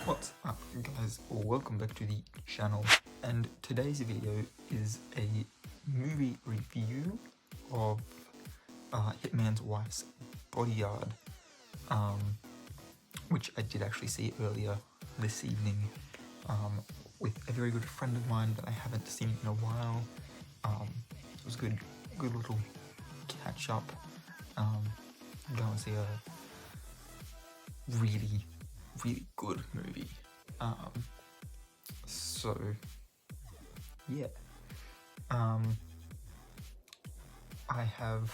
What's up guys, welcome back to the channel, and today's video is a movie review of Hitman's Wife's Bodyguard, which I did actually see earlier this evening with a very good friend of mine that I haven't seen in a while. It was good little catch up, go and see a really good movie. So yeah, I have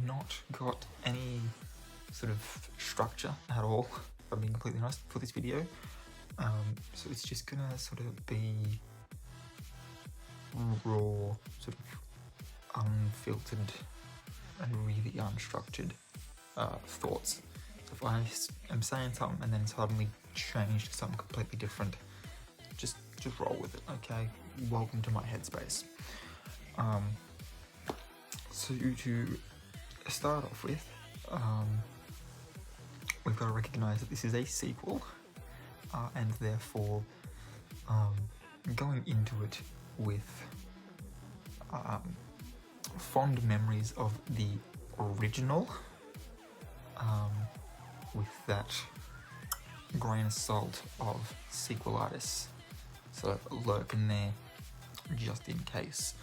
not got any sort of structure at all, if I'm being completely honest, for this video. So it's just gonna sort of be raw, sort of unfiltered and really unstructured thoughts. If I am saying something and then suddenly change to something completely different, just roll with it, okay? Welcome to my headspace. So to start off with, we've got to recognise that this is a sequel, and therefore going into it with fond memories of the original, with that grain of salt of sequelitis sort of lurking there just in case.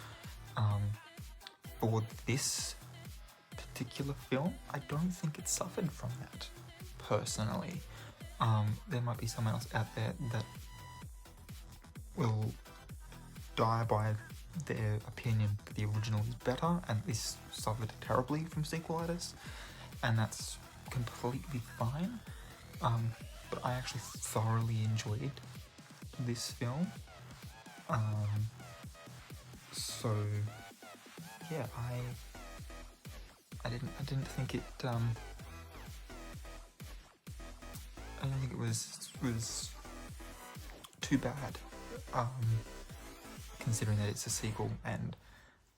For this particular film, I don't think it suffered from that, personally. There might be someone else out there that will die by their opinion that the original is better and this suffered terribly from sequelitis, and that's completely fine. But I actually thoroughly enjoyed this film. So yeah, I didn't think it I don't think it was too bad, considering that it's a sequel and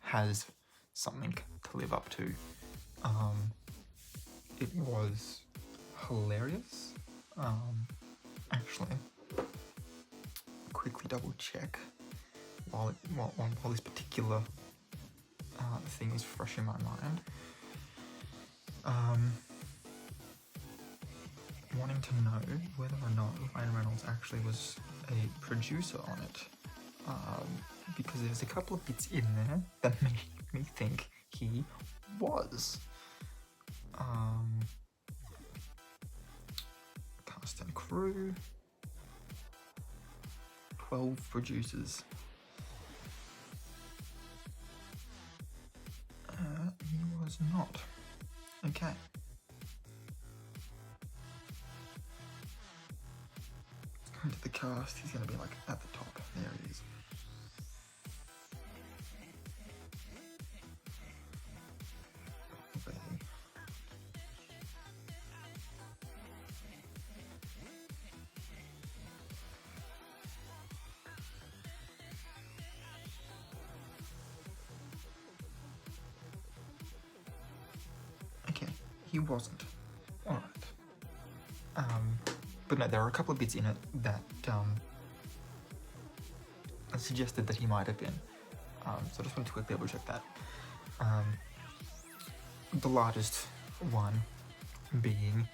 has something to live up to. It was hilarious. Actually, quickly double check while this particular thing is fresh in my mind. Wanting to know whether or not Ryan Reynolds actually was a producer on it, because there's a couple of bits in there that made me think he was. Cast and crew, 12 producers. He was not. Okay. Let's go into the cast. He's gonna be like at the top. There he is. Okay, he wasn't. Alright. But no, there are a couple of bits in it that suggested that he might have been. So I just wanted to quickly double check that. The largest one being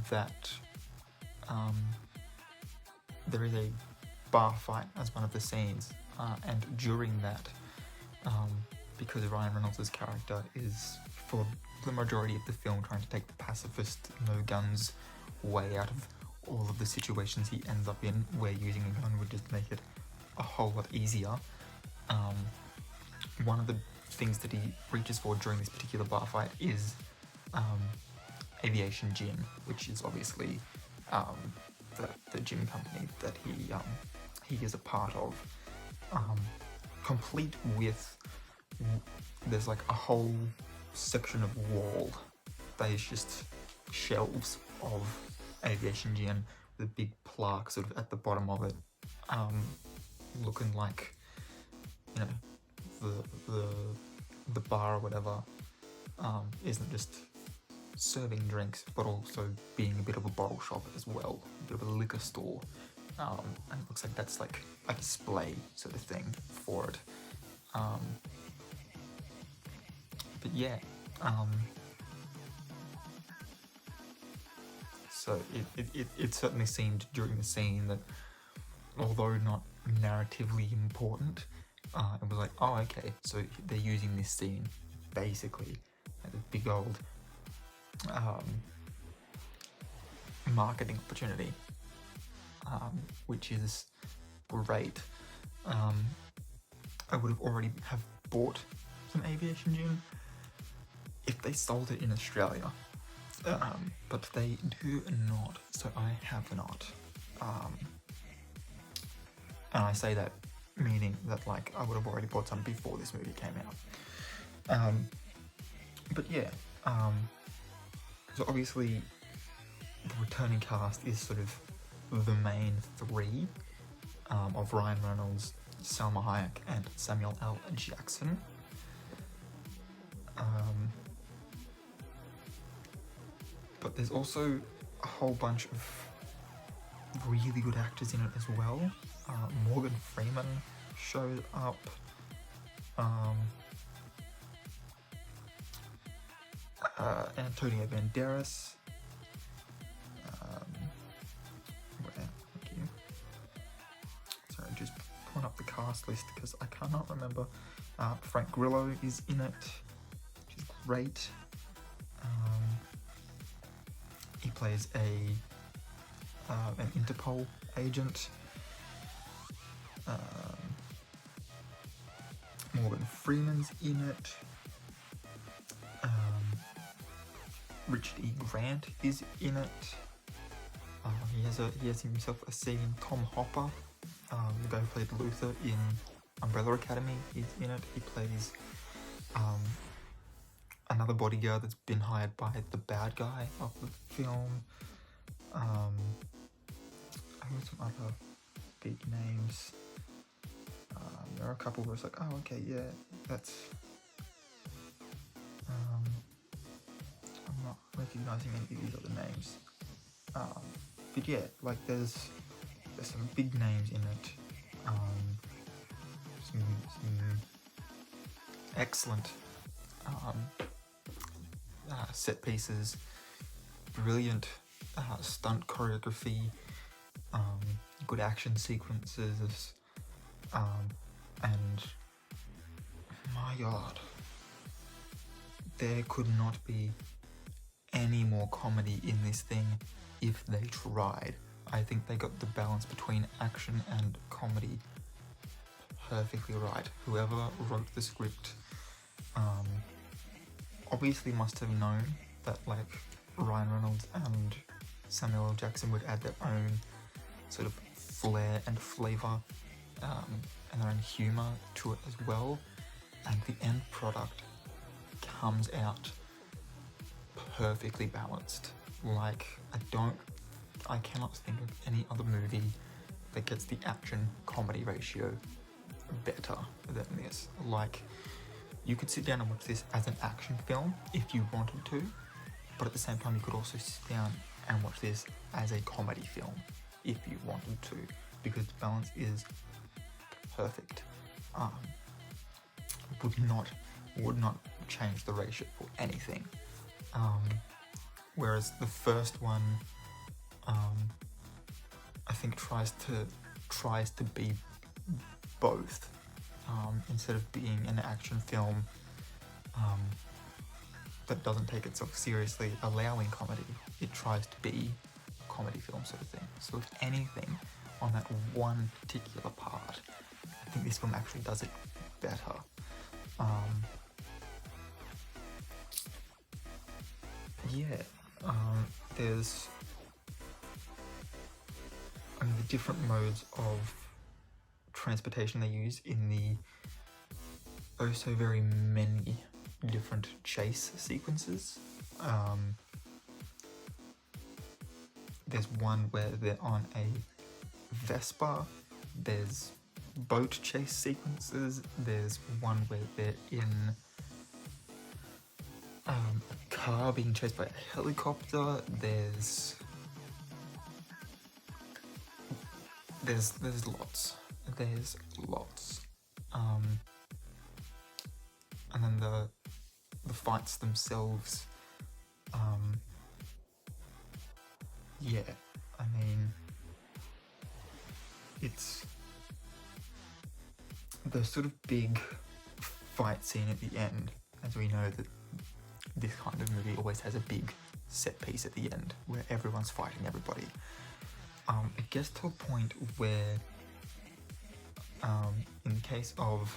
that there is a bar fight as one of the scenes, and during that, because Ryan Reynolds' character is, for the majority of the film, trying to take the pacifist, no guns way out of all of the situations he ends up in, where using a gun would just make it a whole lot easier. One of the things that he reaches for during this particular bar fight is Aviation Gin, which is obviously the gym company that he is a part of, complete with, there's like a whole section of wall that is just shelves of Aviation Gin with a big plaque sort of at the bottom of it, looking like, you know, the bar or whatever isn't just serving drinks, but also being a bit of a bottle shop as well, a bit of a liquor store. And it looks like that's like a display sort of thing for it. But yeah, so it certainly seemed during the scene that, although not narratively important, it was like, oh, okay, so they're using this scene basically as a big old marketing opportunity, which is great. I would have already have bought some aviation gin if they sold it in Australia, but they do not, so I have not. And I say that meaning that, like, I would have already bought some before this movie came out. But yeah, so obviously the returning cast is sort of the main three, of Ryan Reynolds, Salma Hayek, and Samuel L. Jackson. But there's also a whole bunch of really good actors in it as well. Morgan Freeman shows up. Antonio Banderas. Thank you. Sorry, just pulling up the cast list because I cannot remember. Frank Grillo is in it, which is great. He plays an Interpol agent. Morgan Freeman's in it. Richard E. Grant is in it. He has himself a scene. Tom Hopper, the guy who played Luther in Umbrella Academy, is in it. He plays another bodyguard that's been hired by the bad guy of the film. Who's some other big names? There are a couple where it's like, oh, okay, yeah, that's... I'm not recognizing any of these other names. But yeah, like there's some big names in it. Some excellent set pieces, brilliant stunt choreography, good action sequences, and my god, there could not be any more comedy in this thing if they tried. I think they got the balance between action and comedy perfectly right. Whoever wrote the script obviously must have known that, like, Ryan Reynolds and Samuel L. Jackson would add their own sort of flair and flavour and their own humour to it as well, and the end product comes out perfectly balanced. Like, I cannot think of any other movie that gets the action comedy ratio better than this. Like, you could sit down and watch this as an action film if you wanted to, but at the same time you could also sit down and watch this as a comedy film if you wanted to, because the balance is perfect. Would not change the ratio for anything. Whereas the first one, I think tries to be both. Instead of being an action film that doesn't take itself seriously, allowing comedy, it tries to be a comedy film sort of thing. So if anything, on that one particular part, I think this film actually does it better. There's the different modes of transportation they use in the oh so very many different chase sequences. There's one where they're on a Vespa, there's boat chase sequences, there's one where they're in a car being chased by a helicopter. There's lots. There's lots. And then the fights themselves. Yeah, I mean, it's the sort of big fight scene at the end, as we know that this kind of movie always has a big set piece at the end where everyone's fighting everybody. It gets to a point where, in the case of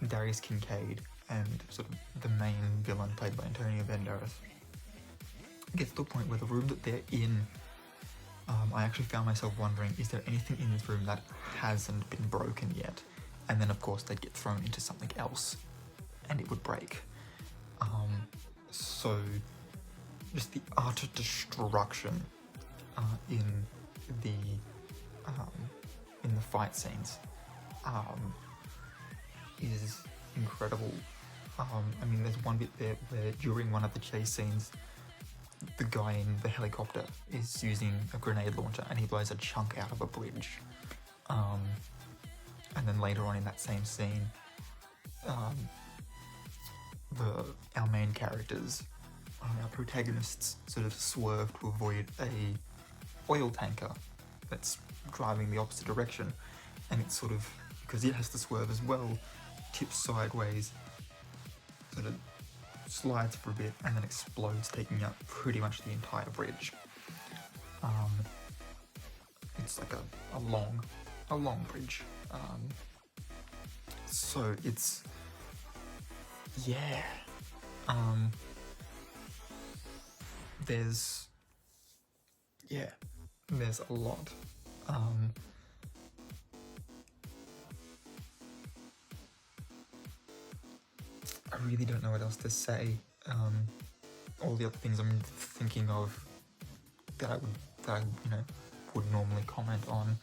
Darius Kincaid and sort of the main villain played by Antonio Banderas, it gets to a point where the room that they're in, I actually found myself wondering, is there anything in this room that hasn't been broken yet? And then of course they'd get thrown into something else and it would break. So just the utter destruction in the fight scenes is incredible. I mean, there's one bit there where during one of the chase scenes, the guy in the helicopter is using a grenade launcher and he blows a chunk out of a bridge. And then later on in that same scene, our main characters, our protagonists, sort of swerve to avoid a oil tanker that's driving the opposite direction, and it's sort of, because it has to swerve as well, tips sideways, sort of slides for a bit, and then explodes, taking out pretty much the entire bridge. It's like a long bridge. So it's, yeah. There's a lot. I really don't know what else to say. All the other things I'm thinking of that I would normally comment on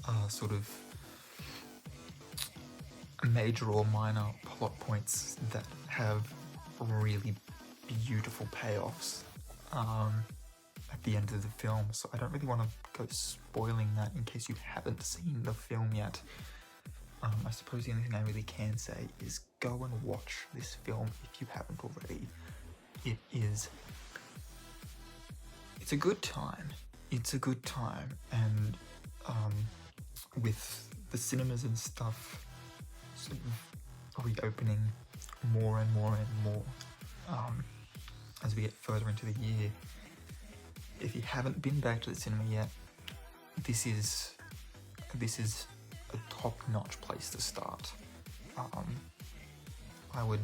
are sort of major or minor plot points that have really beautiful payoffs at the end of the film, so I don't really want to go spoiling that in case you haven't seen the film yet. I suppose the only thing I really can say is go and watch this film if you haven't already. It's a good time. It's a good time, and with the cinemas and stuff sort of reopening more and more and more as we get further into the year. If you haven't been back to the cinema yet, this is a top-notch place to start. I would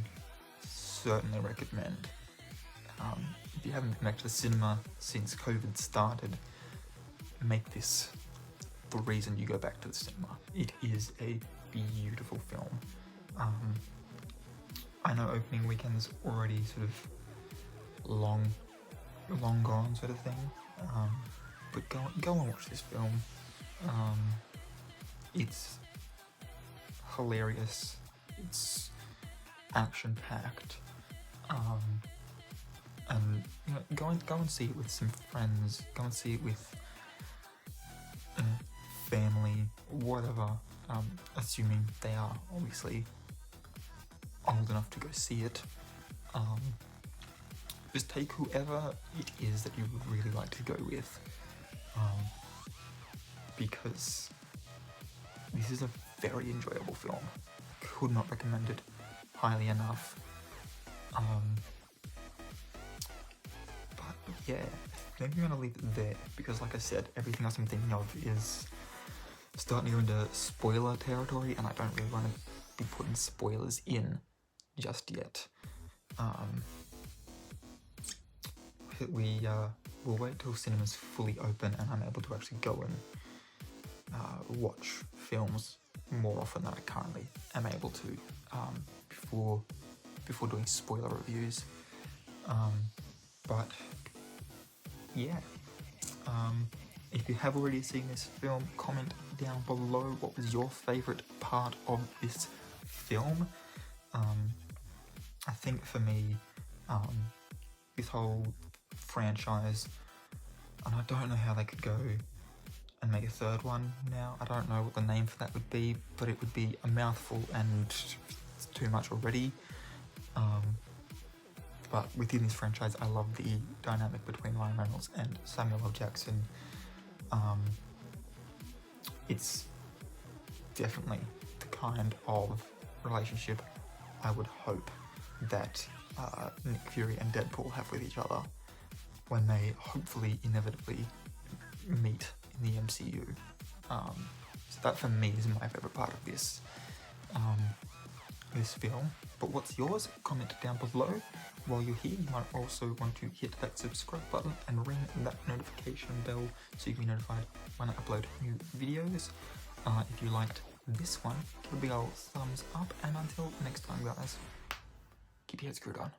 certainly recommend, if you haven't been back to the cinema since COVID started, make this the reason you go back to the cinema. It is a beautiful film. I know opening weekend's already sort of long gone sort of thing, but go and watch this film. It's hilarious, it's action-packed, and go and see it with some friends, go and see it with family, whatever, assuming they are obviously old enough to go see it. Just take whoever it is that you would really like to go with, because this is a very enjoyable film. Could not recommend it highly enough. But yeah, I think I'm gonna leave it there, because like I said, everything else I'm thinking of is starting to go into spoiler territory, and I don't really want to be putting spoilers in just yet. We'll wait till cinemas fully open and I'm able to actually go and watch films more often than I currently am able to, before doing spoiler reviews. But yeah, if you have already seen this film, comment down below what was your favourite part of this film. I think for me, this whole franchise, and I don't know how they could go and make a third one now. I don't know what the name for that would be, but it would be a mouthful and it's too much already. But within this franchise, I love the dynamic between Ryan Reynolds and Samuel L. Jackson. It's definitely the kind of relationship I would hope that Nick Fury and Deadpool have with each other when they hopefully inevitably meet in the MCU. So that for me is my favourite part of this this film. But what's yours? Comment down below. While you're here, you might also want to hit that subscribe button and ring that notification bell so you can be notified when I upload new videos. If you liked this one, give it a big old thumbs up, and until next time guys, keep your head screwed on.